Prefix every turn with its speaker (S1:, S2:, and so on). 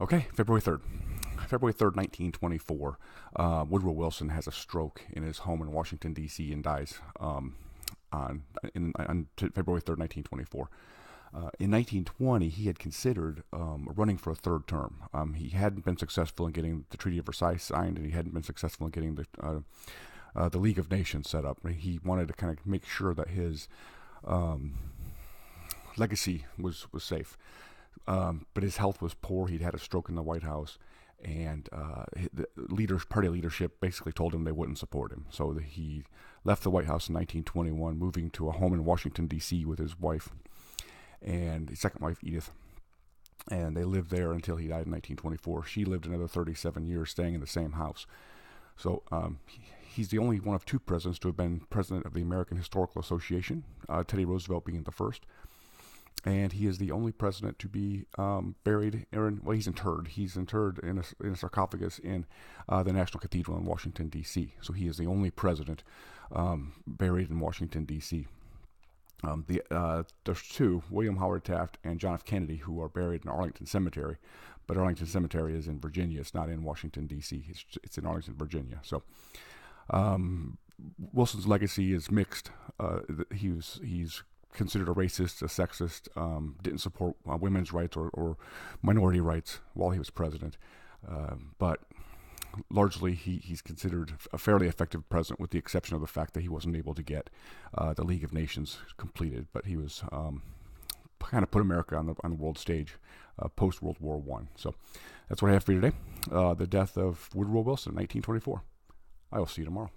S1: Okay, February 3rd. February 3rd, 1924. Woodrow Wilson has a stroke in his home in Washington, D.C., and dies on February 3rd, 1924. In 1920, he had considered running for a third term. He hadn't been successful in getting the Treaty of Versailles signed, and he hadn't been successful in getting the League of Nations set up. He wanted to kind of make sure that his legacy was safe. But his health was poor. He'd had a stroke in the White House, and the party leadership basically told him they wouldn't support him. So he left the White House in 1921, moving to a home in Washington, D.C. with his wife and his second wife, Edith. And they lived there until he died in 1924. She lived another 37 years staying in the same house. So he's the only one of two presidents to have been president of the American Historical Association, Teddy Roosevelt being the first. And he is the only president to be buried, he's interred. He's interred in a sarcophagus in the National Cathedral in Washington, D.C. So he is the only president buried in Washington, D.C. There's two, William Howard Taft and John F. Kennedy, who are buried in Arlington Cemetery. But Arlington Cemetery is in Virginia. It's not in Washington, D.C. It's in Arlington, Virginia. So Wilson's legacy is mixed. He's considered a racist, a sexist, didn't support women's rights or minority rights while he was president. But largely, he's considered a fairly effective president, with the exception of the fact that he wasn't able to get the League of Nations completed. But he was kind of put America on the world stage post World War I. So that's what I have for you today. The death of Woodrow Wilson, 1924. I will see you tomorrow.